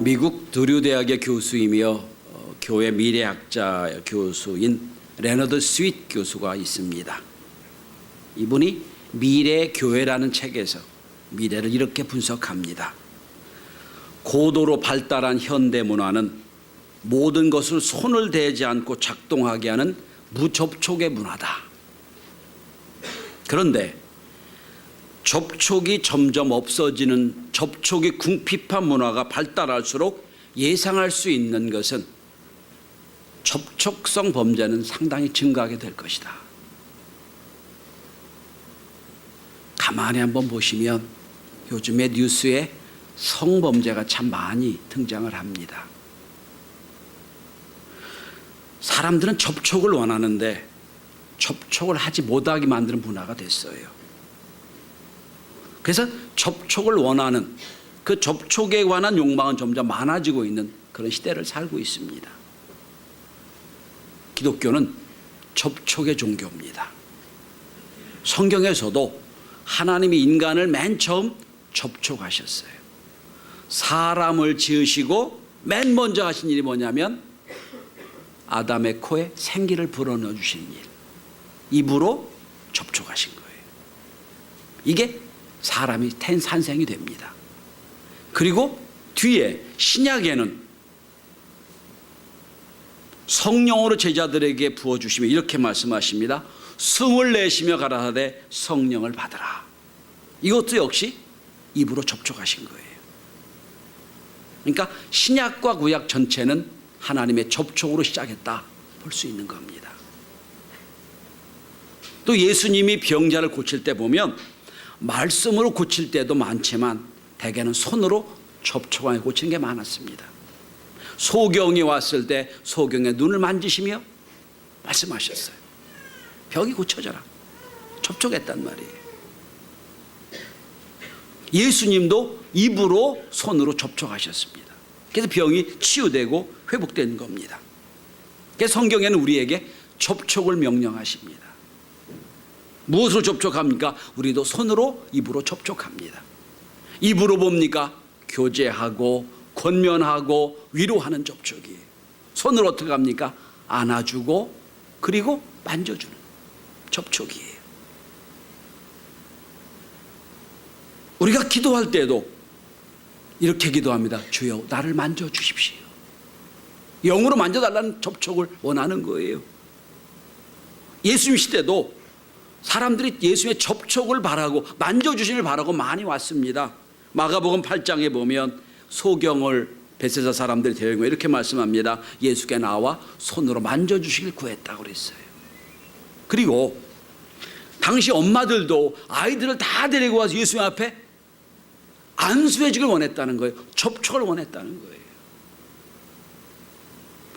미국 드류 대학의 교수이며 교회 미래학자 교수인 레너드 스윗 교수가 있습니다. 이분이 미래 교회라는 책에서 미래를 이렇게 분석합니다. 고도로 발달한 현대 문화는 모든 것을 손을 대지 않고 작동하게 하는 무접촉의 문화다. 그런데 접촉이 점점 없어지는 접촉이 궁핍한 문화가 발달할수록 예상할 수 있는 것은 접촉성 범죄는 상당히 증가하게 될 것이다. 가만히 한번 보시면 요즘에 뉴스에 성범죄가 참 많이 등장을 합니다. 사람들은 접촉을 원하는데 접촉을 하지 못하게 만드는 문화가 됐어요. 그래서 접촉을 원하는 그 접촉에 관한 욕망은 점점 많아지고 있는 그런 시대를 살고 있습니다. 기독교는 접촉의 종교입니다. 성경에서도 하나님이 인간을 맨 처음 접촉하셨어요. 사람을 지으시고 맨 먼저 하신 일이 뭐냐면 아담의 코에 생기를 불어넣어 주신 일, 입으로 접촉하신 거예요. 이게 사람이 탄생이 됩니다. 그리고 뒤에 신약에는 성령으로 제자들에게 부어주시며 이렇게 말씀하십니다. 숨을 내쉬며 가라사대 성령을 받으라. 이것도 역시 입으로 접촉하신 거예요. 그러니까 신약과 구약 전체는 하나님의 접촉으로 시작했다 볼 수 있는 겁니다. 또 예수님이 병자를 고칠 때 보면 말씀으로 고칠 때도 많지만 대개는 손으로 접촉하여 고치는 게 많았습니다. 소경이 왔을 때 소경의 눈을 만지시며 말씀하셨어요. 병이 고쳐져라. 접촉했단 말이에요. 예수님도 입으로 손으로 접촉하셨습니다. 그래서 병이 치유되고 회복된 겁니다. 그래서 성경에는 우리에게 접촉을 명령하십니다. 무엇으로 접촉합니까? 우리도 손으로 입으로 접촉합니다. 입으로 뭡니까? 교제하고 권면하고 위로하는 접촉이에요. 손으로 어떻게 합니까? 안아주고 그리고 만져주는 접촉이에요. 우리가 기도할 때도 이렇게 기도합니다. 주여 나를 만져주십시오. 영으로 만져달라는 접촉을 원하는 거예요. 예수님 시대도 사람들이 예수의 접촉을 바라고 만져주심을 바라고 많이 왔습니다. 마가복음 8장에 보면 소경을 베세다 사람들이 데리고 이렇게 말씀합니다. 예수께 나와 손으로 만져주시길 구했다고 그랬어요. 그리고 당시 엄마들도 아이들을 다 데리고 와서 예수님 앞에 안수해주길 원했다는 거예요. 접촉을 원했다는 거예요.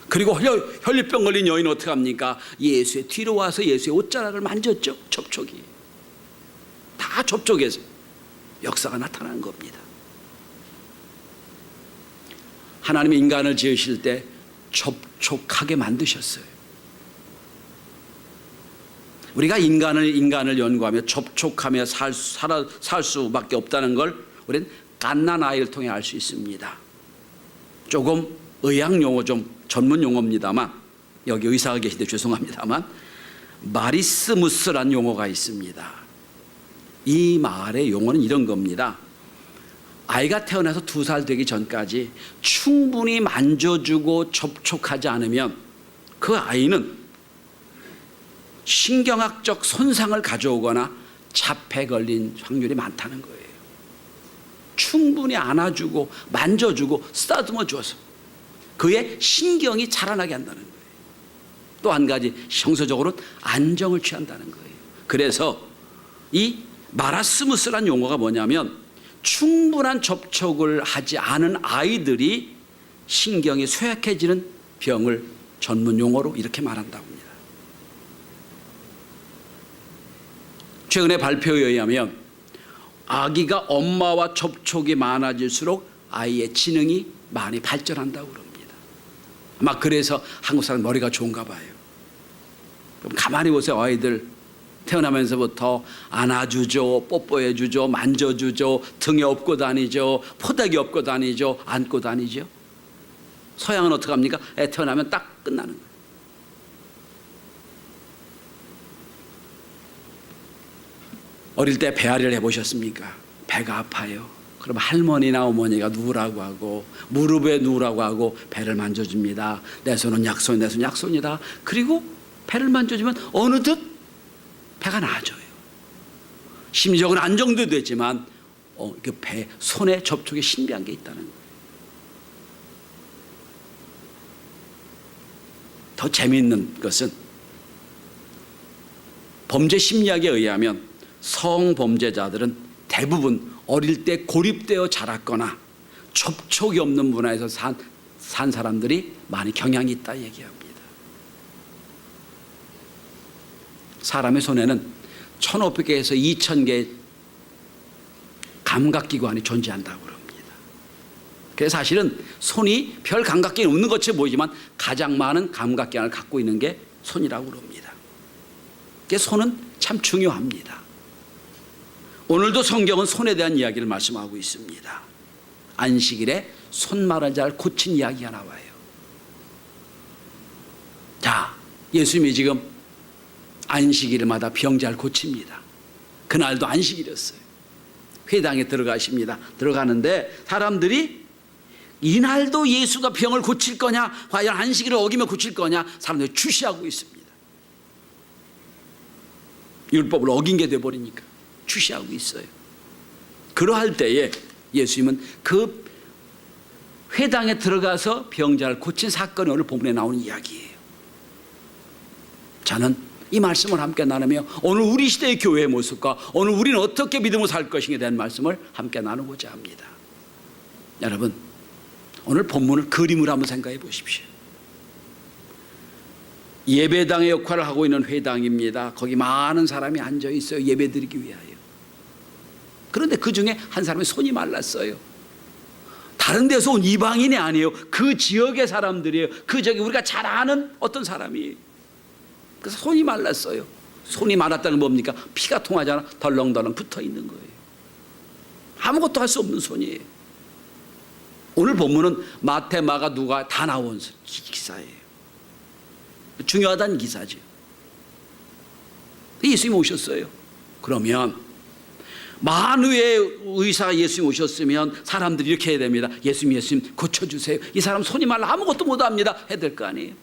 그리고 혈류병 걸린 여인은 어떻게 합니까? 예수의 뒤로 와서 예수의 옷자락을 만졌죠. 접촉이. 다 접촉에서 역사가 나타나는 겁니다. 하나님이 인간을 지으실 때 접촉하게 만드셨어요. 우리가 인간을 연구하며 접촉하며 살 수밖에 없다는 걸 우리는 갓난아이를 통해 알 수 있습니다. 조금 의학 용어 좀 전문 용어입니다만 여기 의사가 계신데 죄송합니다만 마리스무스라는 용어가 있습니다. 이 말의 용어는 이런 겁니다. 아이가 태어나서 2살 되기 전까지 충분히 만져주고 접촉하지 않으면 그 아이는 신경학적 손상을 가져오거나 자폐 걸린 확률이 많다는 거예요. 충분히 안아주고 만져주고 쓰다듬어 주어서 그의 신경이 자라나게 한다는 거예요. 또 한 가지 형서적으로는 안정을 취한다는 거예요. 그래서 이 마라스무스란 용어가 뭐냐면 충분한 접촉을 하지 않은 아이들이 신경이 쇠약해지는 병을 전문 용어로 이렇게 말한다고 합니다. 최근에 발표에 의하면 아기가 엄마와 접촉이 많아질수록 아이의 지능이 많이 발전한다고 그럽니다. 아마 그래서 한국 사람 머리가 좋은가 봐요. 그럼 가만히 보세요. 아이들 태어나면서부터 안아주죠, 뽀뽀해주죠, 만져주죠, 등에 업고 다니죠, 포대기 업고 다니죠, 안고 다니죠. 서양은 어떻게 합니까? 애 태어나면 딱 끝나는 거예요. 어릴 때 배앓이를 해보셨습니까? 배가 아파요. 그럼 할머니나 어머니가 누우라고 하고 무릎에 누우라고 하고 배를 만져줍니다. 내 손은 약손, 내 손은 약손이다. 그리고 배를 만져주면 어느덧 배가 나아져요. 심적은 안정도 되지만 그 배, 손에 접촉에 신비한 게 있다는 거예요. 더 재미있는 것은 범죄 심리학에 의하면 성범죄자들은 대부분 어릴 때 고립되어 자랐거나 접촉이 없는 문화에서 산 사람들이 많이 경향이 있다 얘기합니다. 사람의 손에는 1,500개에서 2,000개의 감각기관이 존재한다고 그럽니다. 그래서 사실은 손이 별 감각기관이 없는 것처럼 보이지만 가장 많은 감각기관을 갖고 있는 게 손이라고 그럽니다. 그래서 손은 참 중요합니다. 오늘도 성경은 손에 대한 이야기를 말씀하고 있습니다. 안식일에 손 마른 자를 고친 이야기가 나와요. 자, 예수님이 지금 안식일마다 병자를 고칩니다. 그날도 안식일이었어요. 회당에 들어가십니다. 들어가는데 사람들이 이날도 예수가 병을 고칠 거냐, 과연 안식일을 어기며 고칠 거냐, 사람들이 주시하고 있습니다. 율법을 어긴 게 돼버리니까 주시하고 있어요. 그러할 때에 예수님은 그 회당에 들어가서 병자를 고친 사건이 오늘 본문에 나오는 이야기예요. 저는 이 말씀을 함께 나누며 오늘 우리 시대의 교회의 모습과 오늘 우리는 어떻게 믿음으로 살 것인가에 대한 말씀을 함께 나누고자 합니다. 여러분, 오늘 본문을 그림으로 한번 생각해 보십시오. 예배당의 역할을 하고 있는 회당입니다. 거기 많은 사람이 앉아 있어요. 예배드리기 위하여. 그런데 그 중에 한 사람의 손이 말랐어요. 다른 데서 온 이방인이 아니에요. 그 지역의 사람들이에요. 그 저기 우리가 잘 아는 어떤 사람이에요. 그래서 손이 말랐어요. 손이 말랐다는 건 뭡니까? 피가 통하잖아. 덜렁덜렁 붙어 있는 거예요. 아무것도 할 수 없는 손이에요. 오늘 본문은 마태, 마가, 누가 다 나온 기사예요. 중요하다는 기사죠. 예수님이 오셨어요. 그러면 만유의 의사 예수님 오셨으면 사람들이 이렇게 해야 됩니다. 예수님 고쳐주세요. 이 사람 손이 말라 아무것도 못합니다. 해야 될 거 아니에요.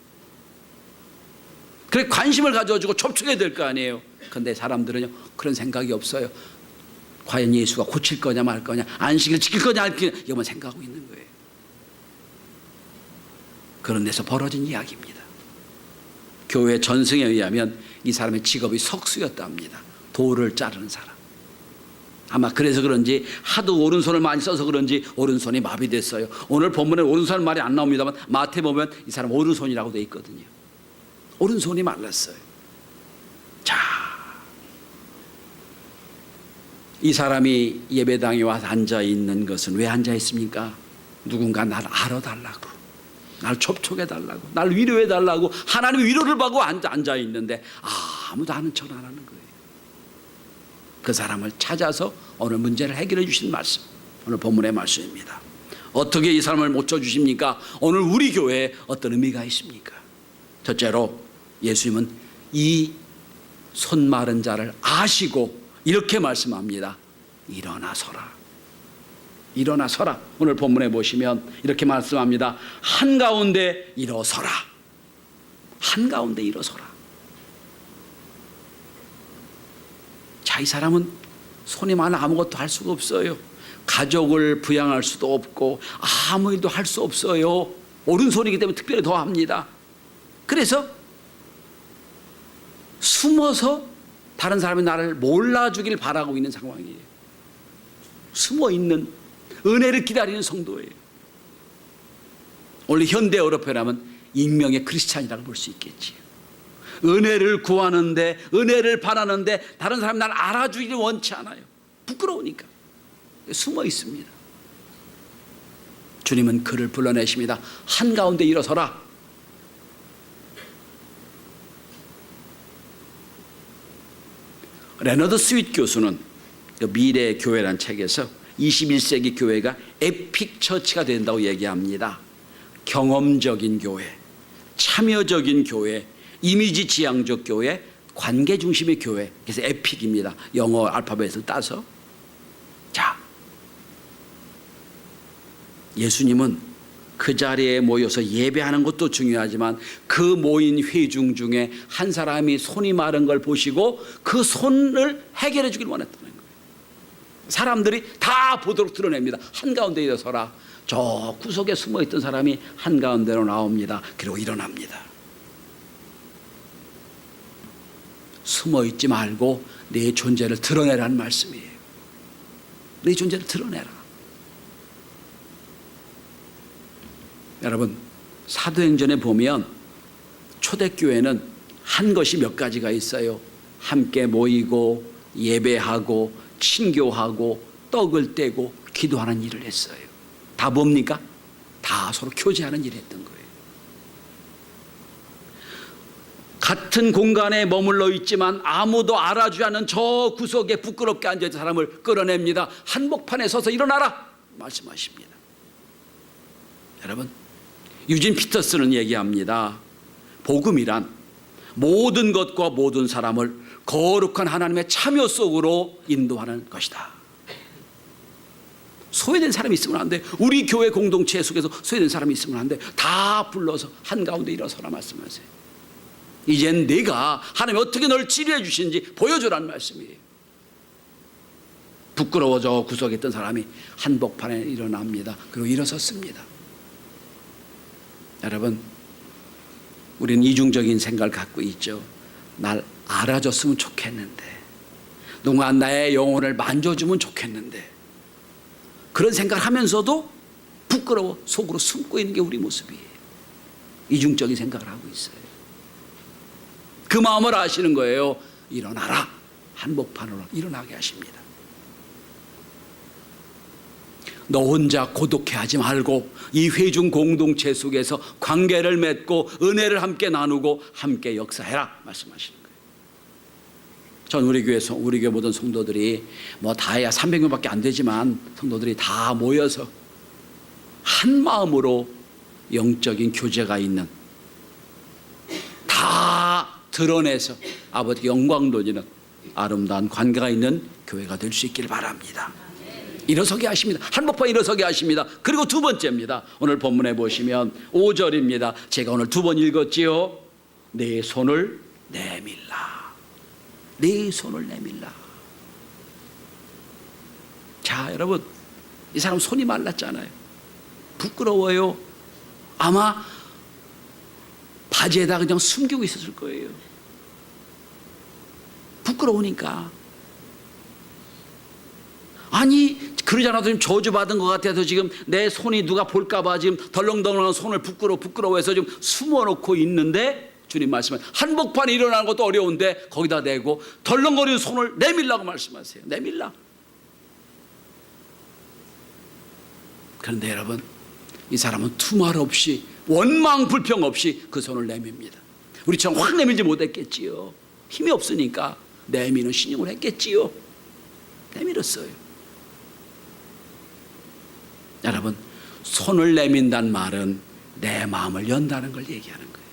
그래 관심을 가져주고 접촉해야 될 거 아니에요. 그런데 사람들은요 그런 생각이 없어요. 과연 예수가 고칠 거냐 말 거냐, 안식을 지킬 거냐 말 거냐, 이것만 생각하고 있는 거예요. 그런 데서 벌어진 이야기입니다. 교회 전승에 의하면 이 사람의 직업이 석수였답니다. 돌을 자르는 사람. 아마 그래서 그런지 하도 오른손을 많이 써서 그런지 오른손이 마비됐어요. 오늘 본문에 오른손 말이 안 나옵니다만 마태 보면 이 사람 오른손이라고 돼 있거든요. 오른손이 말랐어요. 자, 이 사람이 예배당에 와서 앉아 있는 것은 왜 앉아 있습니까? 누군가 날 알아달라고, 날 접촉해달라고, 날 위로해달라고, 하나님의 위로를 받고 앉아 있는데 아무도 아는 척 안 하는 거예요. 그 사람을 찾아서 오늘 문제를 해결해 주신 말씀, 오늘 본문의 말씀입니다. 어떻게 이 사람을 고쳐주십니까? 오늘 우리 교회에 어떤 의미가 있습니까? 첫째로 예수님은 이 손 마른 자를 아시고 이렇게 말씀합니다. 일어나서라. 일어나서라. 오늘 본문에 보시면 이렇게 말씀합니다. 한가운데 일어서라. 한가운데 일어서라. 자, 이 사람은 손이 많아 아무것도 할 수가 없어요. 가족을 부양할 수도 없고 아무 일도 할 수 없어요. 오른손이기 때문에 특별히 더 합니다. 그래서 숨어서 다른 사람이 나를 몰라주길 바라고 있는 상황이에요. 숨어 있는, 은혜를 기다리는 성도예요. 원래 현대 어로표라면 익명의 크리스찬이라고 볼 수 있겠지요. 은혜를 구하는데, 은혜를 바라는데 다른 사람이 나를 알아주기를 원치 않아요. 부끄러우니까 숨어 있습니다. 주님은 그를 불러내십니다. 한가운데 일어서라. 레너드 스윗 교수는 그 미래의 교회라는 책에서 21세기 교회가 에픽 처치가 된다고 얘기합니다. 경험적인 교회, 참여적인 교회, 이미지 지향적 교회, 관계 중심의 교회. 그래서 에픽입니다. 영어 알파벳을 따서. 자, 예수님은 그 자리에 모여서 예배하는 것도 중요하지만 그 모인 회중 중에 한 사람이 손이 마른 걸 보시고 그 손을 해결해 주길 원했다는 거예요. 사람들이 다 보도록 드러냅니다. 한가운데 일어서라. 저 구석에 숨어있던 사람이 한가운데로 나옵니다. 그리고 일어납니다. 숨어있지 말고 내 존재를 드러내라는 말씀이에요. 내 존재를 드러내라. 여러분, 사도행전에 보면 초대교회는 한 것이 몇 가지가 있어요. 함께 모이고 예배하고 친교하고 떡을 떼고 기도하는 일을 했어요. 다 뭡니까? 다 서로 교제하는 일을 했던 거예요. 같은 공간에 머물러 있지만 아무도 알아주지 않는 저 구석에 부끄럽게 앉아있는 사람을 끌어냅니다. 한복판에 서서 일어나라 말씀하십니다. 여러분, 유진 피터스는 얘기합니다. 복음이란 모든 것과 모든 사람을 거룩한 하나님의 참여 속으로 인도하는 것이다. 소외된 사람이 있으면 안 돼. 우리 교회 공동체 속에서 소외된 사람이 있으면 안 돼. 다 불러서 한가운데 일어서라 말씀하세요. 이젠 내가 하나님이 어떻게 널 치료해 주시는지 보여주라는 말씀이에요. 부끄러워져 구석에 있던 사람이 한복판에 일어납니다. 그리고 일어섰습니다. 여러분, 우리는 이중적인 생각을 갖고 있죠. 날 알아줬으면 좋겠는데, 누군가 나의 영혼을 만져주면 좋겠는데, 그런 생각을 하면서도 부끄러워 속으로 숨고 있는 게 우리 모습이에요. 이중적인 생각을 하고 있어요. 그 마음을 아시는 거예요. 일어나라. 한복판으로 일어나게 하십니다. 너 혼자 고독해 하지 말고 이 회중 공동체 속에서 관계를 맺고 은혜를 함께 나누고 함께 역사해라 말씀하시는 거예요. 전 우리 교회 모든 성도들이 뭐 다 해야 300명밖에 안 되지만 성도들이 다 모여서 한 마음으로 영적인 교제가 있는, 다 드러내서 아버지께 영광 돌리는 아름다운 관계가 있는 교회가 될 수 있기를 바랍니다. 일어서게 하십니다. 한복판에 일어서게 하십니다. 그리고 두 번째입니다. 오늘 본문에 보시면 5절입니다. 제가 오늘 두 번 읽었지요. 내 손을 내밀라. 내 손을 내밀라. 자, 여러분, 이 사람 손이 말랐잖아요. 부끄러워요. 아마 바지에다 그냥 숨기고 있었을 거예요. 부끄러우니까. 아니, 그러지 않아도 지금 저주받은 것 같아서 지금 내 손이 누가 볼까봐 지금 덜렁덜렁한 손을 부끄러워해서 지금 숨어놓고 있는데, 주님 말씀은 한복판에 일어나는 것도 어려운데 거기다 대고 덜렁거리는 손을 내밀라고 말씀하세요. 내밀라. 그런데 여러분, 이 사람은 두말 없이 원망 불평 없이 그 손을 내밉니다. 우리처럼 확 내밀지 못했겠지요. 힘이 없으니까 내미는 신용을 했겠지요. 내밀었어요. 여러분, 손을 내민다는 말은 내 마음을 연다는 걸 얘기하는 거예요.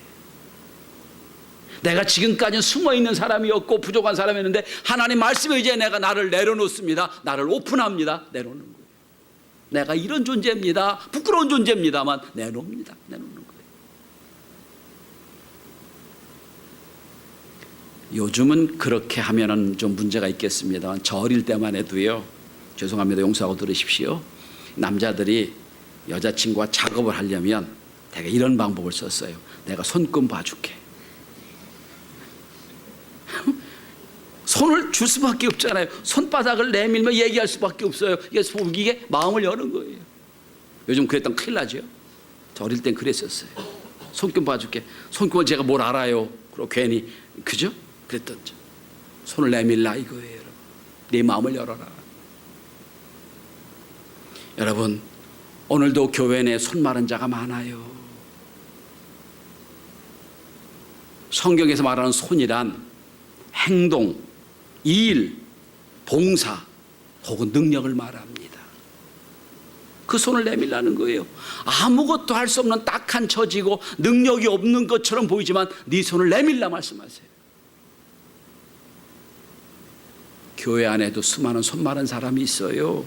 내가 지금까지 숨어있는 사람이었고 부족한 사람이었는데 하나님 말씀에 이제 내가 나를 내려놓습니다. 나를 오픈합니다. 내려놓는 거예요. 내가 이런 존재입니다. 부끄러운 존재입니다만 내놓습니다. 내놓는 거예요. 요즘은 그렇게 하면은 좀 문제가 있겠습니다만 저 어릴 때만 해도요, 죄송합니다. 용서하고 들으십시오. 남자들이 여자친구와 작업을 하려면 내가 이런 방법을 썼어요. 내가 손금 봐줄게. 손을 줄 수밖에 없잖아요. 손바닥을 내밀면 얘기할 수밖에 없어요. 이게 마음을 여는 거예요. 요즘 그랬던 큰일 나죠. 저 어릴 땐 그랬었어요. 손금 봐줄게. 손금은 제가 뭘 알아요. 그리고 괜히, 그죠? 그랬던죠. 손을 내밀라 이거예요. 여러분. 네 마음을 열어라. 여러분, 오늘도 교회 내 손 마른 자가 많아요. 성경에서 말하는 손이란 행동, 일, 봉사 혹은 능력을 말합니다. 그 손을 내밀라는 거예요. 아무것도 할 수 없는 딱한 처지고 능력이 없는 것처럼 보이지만 네 손을 내밀라 말씀하세요. 교회 안에도 수많은 손 많은 사람이 있어요.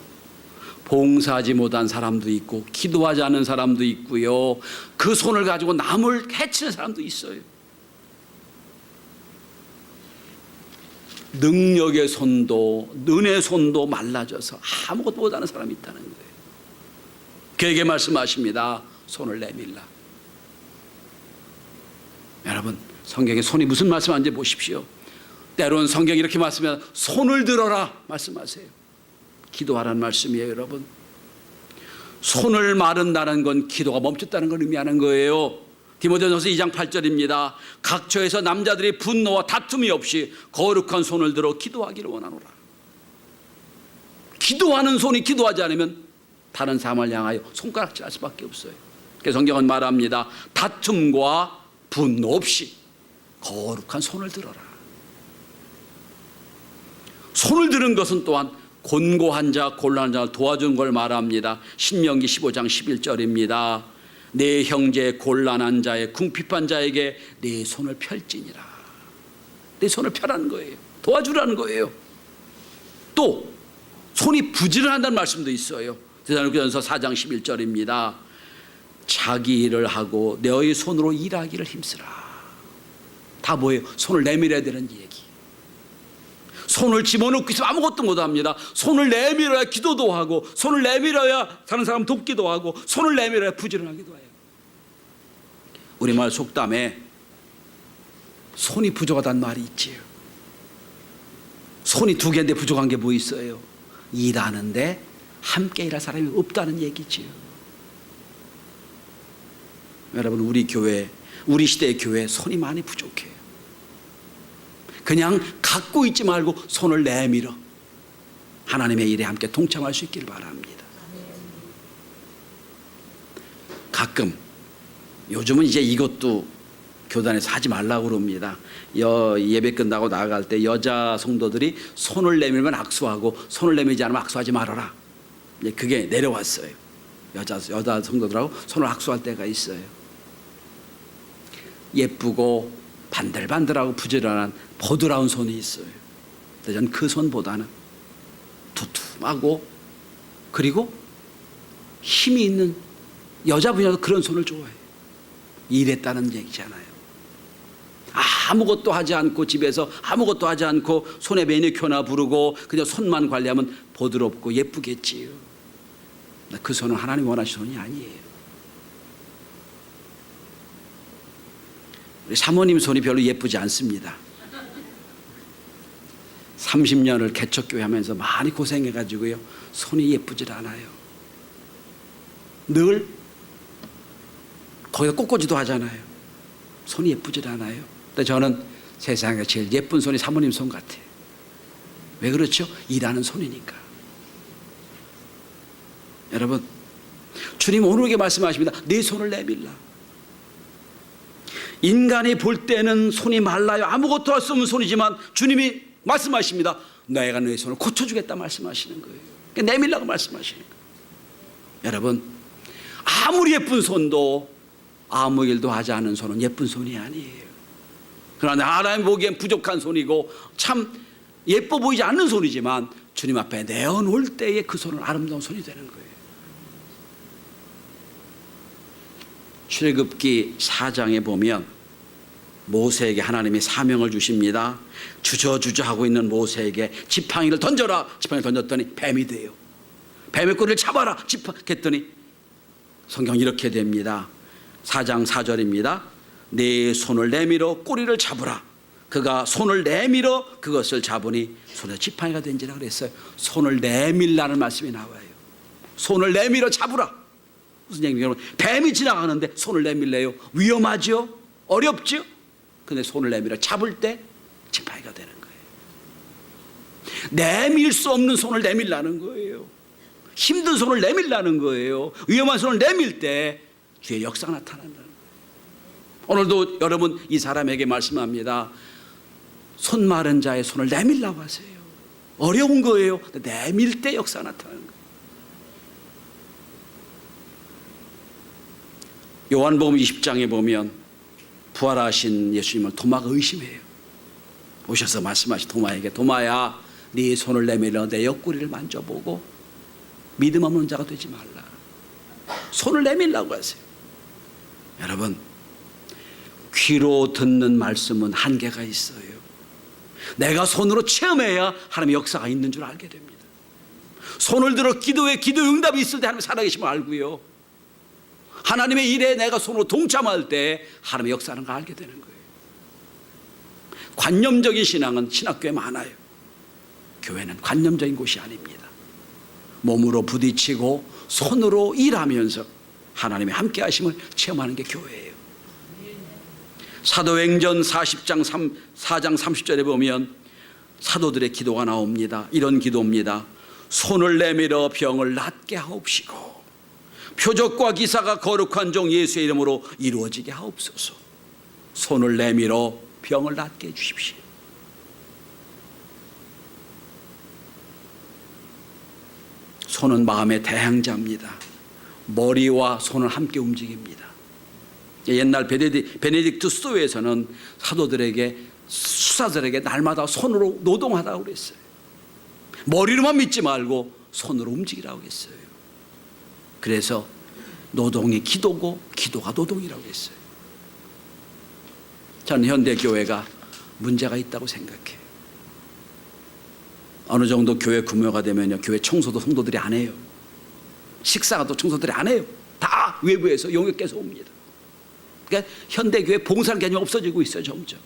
봉사하지 못한 사람도 있고 기도하지 않는 사람도 있고요. 그 손을 가지고 남을 해치는 사람도 있어요. 능력의 손도 은혜의 손도 말라져서 아무것도 못하는 사람이 있다는 거예요. 그에게 말씀하십니다. 손을 내밀라. 여러분, 성경에 손이 무슨 말씀하는지 보십시오. 때로는 성경이 이렇게 말씀하면 손을 들어라 말씀하세요. 기도하라는 말씀이에요. 여러분, 손을 마른다는 건 기도가 멈췄다는 걸 의미하는 거예요. 디모데전서 2장 8절입니다. 각처에서 남자들이 분노와 다툼이 없이 거룩한 손을 들어 기도하기를 원하노라. 기도하는 손이 기도하지 않으면 다른 사람을 향하여 손가락질할 수밖에 없어요. 그래서 성경은 말합니다. 다툼과 분노 없이 거룩한 손을 들어라. 손을 드는 것은 또한 곤고한 자, 곤란한 자를 도와주는 걸 말합니다. 신명기 15장 11절입니다. 내 형제 곤란한 자의 궁핍한 자에게 내 손을 펼지니라. 내 손을 펴라는 거예요. 도와주라는 거예요. 또 손이 부지런하다는 말씀도 있어요. 데살로니가전서 4장 11절입니다. 자기 일을 하고 너희 손으로 일하기를 힘쓰라. 다 뭐예요? 손을 내밀어야 되는 얘기. 손을 집어넣고 있으면 아무것도 못합니다. 손을 내밀어야 기도도 하고, 손을 내밀어야 다른 사람 돕기도 하고, 손을 내밀어야 부지런하기도 해요. 우리말 속담에 손이 부족하다는 말이 있지요. 손이 두 개인데 부족한 게 뭐 있어요? 일하는데 함께 일할 사람이 없다는 얘기지요. 여러분, 우리 교회, 우리 시대의 교회 손이 많이 부족해요. 그냥 갖고 있지 말고 손을 내밀어 하나님의 일에 함께 동참할 수 있기를 바랍니다. 가끔 요즘은 이제 이것도 교단에서 하지 말라고 그럽니다. 예배 끝나고 나갈 때 여자 성도들이 손을 내밀면 악수하고 손을 내밀지 않으면 악수하지 말아라. 그게 내려왔어요. 여자 성도들하고 손을 악수할 때가 있어요. 예쁘고 반들반들하고 부지런한 보드라운 손이 있어요. 근데 저는 그 손보다는 두툼하고 그리고 힘이 있는 여자분야도 그런 손을 좋아해요. 일했다는 얘기잖아요. 아무것도 하지 않고 집에서 아무것도 하지 않고 손에 매니큐어나 부르고 그냥 손만 관리하면 보드럽고 예쁘겠지요. 그 손은 하나님 원하시는 손이 아니에요. 우리 사모님 손이 별로 예쁘지 않습니다. 30년을 개척교회 하면서 많이 고생해가지고요, 손이 예쁘질 않아요. 늘 거기다 꽂꽂이도 하잖아요. 손이 예쁘질 않아요. 근데 저는 세상에 제일 예쁜 손이 사모님 손 같아요. 왜 그렇죠? 일하는 손이니까. 여러분, 주님 오늘에게 말씀하십니다. 내 손을 내밀라. 인간이 볼 때는 손이 말라요. 아무것도 할 수 없는 손이지만 주님이 말씀하십니다. 내가 너의 손을 고쳐주겠다 말씀하시는 거예요. 그러니까 내밀라고 말씀하시는 거예요. 여러분, 아무리 예쁜 손도 아무 일도 하지 않은 손은 예쁜 손이 아니에요. 그러나 하나님 보기엔 부족한 손이고 참 예뻐 보이지 않는 손이지만 주님 앞에 내어놓을 때에 그 손은 아름다운 손이 되는 거예요. 출애굽기 4장에 보면 모세에게 하나님이 사명을 주십니다. 주저주저 하고 있는 모세에게 지팡이를 던져라. 지팡이를 던졌더니 뱀이 돼요. 뱀의 꼬리를 잡아라. 했더니 성경 이렇게 됩니다. 4장 4절입니다. 내 손을 내밀어 꼬리를 잡으라. 그가 손을 내밀어 그것을 잡으니 손에 지팡이가 된지라 그랬어요. 손을 내밀라는 말씀이 나와요. 손을 내밀어 잡으라. 무슨 얘기냐면 뱀이 지나가는데 손을 내밀래요. 위험하죠? 어렵죠? 근데 손을 내밀어 잡을 때 지팡이가 되는 거예요. 내밀 수 없는 손을 내밀라는 거예요. 힘든 손을 내밀라는 거예요. 위험한 손을 내밀 때 주의 역사가 나타난다는 거예요. 오늘도 여러분 이 사람에게 말씀합니다. 손 마른 자의 손을 내밀라고 하세요. 어려운 거예요. 내밀 때 역사가 나타나는 거예요. 요한복음 20장에 보면 부활하신 예수님을 도마가 의심해요. 오셔서 말씀하신 도마에게, 도마야, 네 손을 내밀어 내 옆구리를 만져보고 믿음 없는 자가 되지 말라. 손을 내밀라고 하세요. 여러분, 귀로 듣는 말씀은 한계가 있어요. 내가 손으로 체험해야 하나님의 역사가 있는 줄 알게 됩니다. 손을 들어 기도에 기도 응답이 있을 때 하나님 살아계심을 알고요, 하나님의 일에 내가 손으로 동참할 때 하나님의 역사하는 걸 알게 되는 거예요. 관념적인 신앙은 신학교에 많아요. 교회는 관념적인 곳이 아닙니다. 몸으로 부딪히고 손으로 일하면서 하나님의 함께 하심을 체험하는 게 교회예요. 사도행전 4장 30절에 보면 사도들의 기도가 나옵니다. 이런 기도입니다. 손을 내밀어 병을 낫게 하옵시고 표적과 기사가 거룩한 종 예수의 이름으로 이루어지게 하옵소서. 손을 내밀어 병을 낫게 해주십시오. 손은 마음의 대항자입니다. 머리와 손을 함께 움직입니다. 옛날 베네딕트 수도에서는 사도들에게, 수사들에게 날마다 손으로 노동하라고 그랬어요. 머리로만 믿지 말고 손으로 움직이라고 했어요. 그래서 노동이 기도고 기도가 노동이라고 했어요. 저는 현대교회가 문제가 있다고 생각해요. 어느 정도 교회 규모가 되면요, 교회 청소도 성도들이 안 해요. 식사도 청소들이 안 해요. 다 외부에서 용역께서 옵니다. 그러니까 현대교회 봉사하는 개념이 없어지고 있어요, 점점.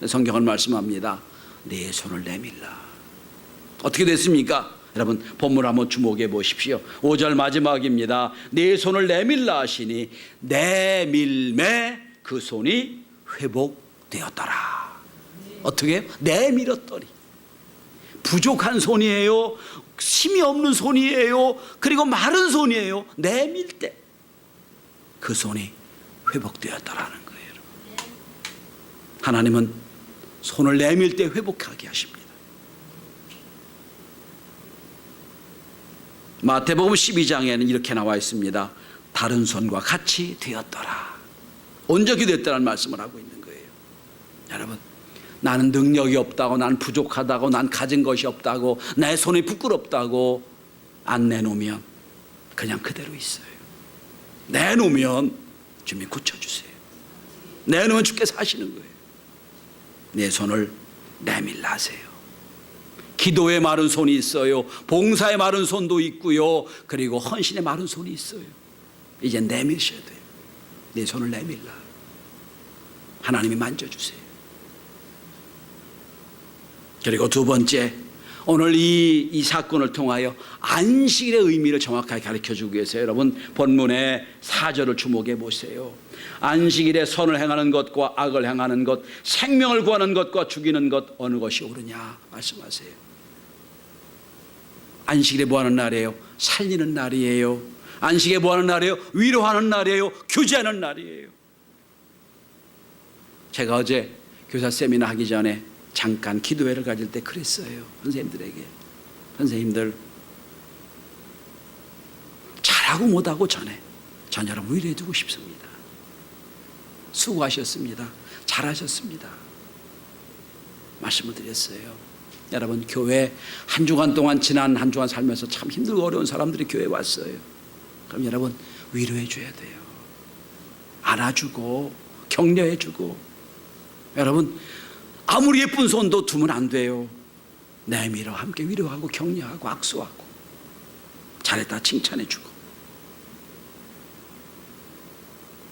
성경은 말씀합니다. 내 손을 내밀라. 어떻게 됐습니까? 여러분, 본문 한번 주목해 보십시오. 5절 마지막입니다. 내 손을 내밀라 하시니 내밀매 그 손이 회복되었더라. 어떻게 해요? 내밀었더니. 부족한 손이에요, 힘이 없는 손이에요, 그리고 마른 손이에요. 내밀 때 그 손이 회복되었다라는 거예요. 하나님은 손을 내밀 때 회복하게 하십니다. 마태복음 12장에는 이렇게 나와 있습니다. 다른 손과 같이 되었더라. 온전히 됐다는 말씀을 하고 있는 거예요. 여러분, 나는 능력이 없다고, 난 부족하다고, 난 가진 것이 없다고, 내 손이 부끄럽다고 안 내놓으면 그냥 그대로 있어요. 내놓으면 주님 고쳐주세요. 내놓으면 주께서 하시는 거예요. 내 손을 내밀라 하세요. 기도에 마른 손이 있어요. 봉사에 마른 손도 있고요, 그리고 헌신에 마른 손이 있어요. 이제 내밀셔야 돼요. 내 손을 내밀라. 하나님이 만져주세요. 그리고 두 번째, 오늘 이 사건을 통하여 안식일의 의미를 정확하게 가르쳐주기 위해서 여러분 본문의 4절을 주목해 보세요. 안식일에 선을 행하는 것과 악을 행하는 것, 생명을 구하는 것과 죽이는 것, 어느 것이 옳으냐 말씀하세요. 안식일에 뭐 하는 날이에요? 살리는 날이에요. 안식일에 뭐 하는 날이에요? 위로하는 날이에요. 교제하는 날이에요. 제가 어제 교사 세미나 하기 전에 잠깐 기도회를 가질 때 그랬어요. 선생님들에게, 선생님들 잘하고 못하고 전에 전 여러분 위로해 주고 싶습니다. 수고하셨습니다. 잘하셨습니다. 말씀을 드렸어요. 여러분, 교회 한 주간 동안, 지난 한 주간 살면서 참 힘들고 어려운 사람들이 교회에 왔어요. 그럼 여러분 위로해 줘야 돼요. 안아주고 격려해 주고. 여러분, 아무리 예쁜 손도 두면 안 돼요. 내밀어 함께 위로하고 격려하고 악수하고 잘했다 칭찬해 주고.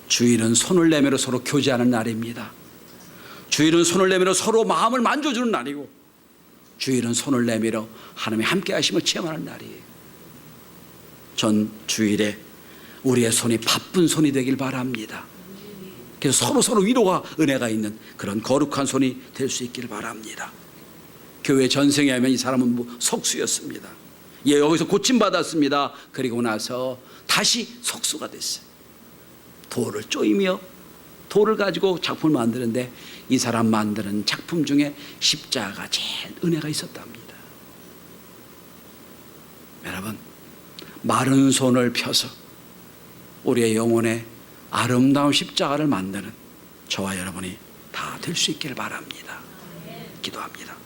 주일은 손을 내밀어 서로 교제하는 날입니다. 주일은 손을 내밀어 서로 마음을 만져주는 날이고, 주일은 손을 내밀어 하나님의 함께 하심을 체험하는 날이에요. 전 주일에 우리의 손이 바쁜 손이 되길 바랍니다. 그래서 서로 위로가, 은혜가 있는 그런 거룩한 손이 될 수 있기를 바랍니다. 교회 전생에 하면 이 사람은 석수였습니다. 예, 여기서 고침받았습니다. 그리고 나서 다시 석수가 됐어요. 돌을 쪼이며 돌을 가지고 작품을 만드는데 이 사람 만드는 작품 중에 십자가가 제일 은혜가 있었답니다. 여러분, 마른 손을 펴서 우리의 영혼에 아름다운 십자가를 만드는 저와 여러분이 다 될 수 있기를 바랍니다. 기도합니다.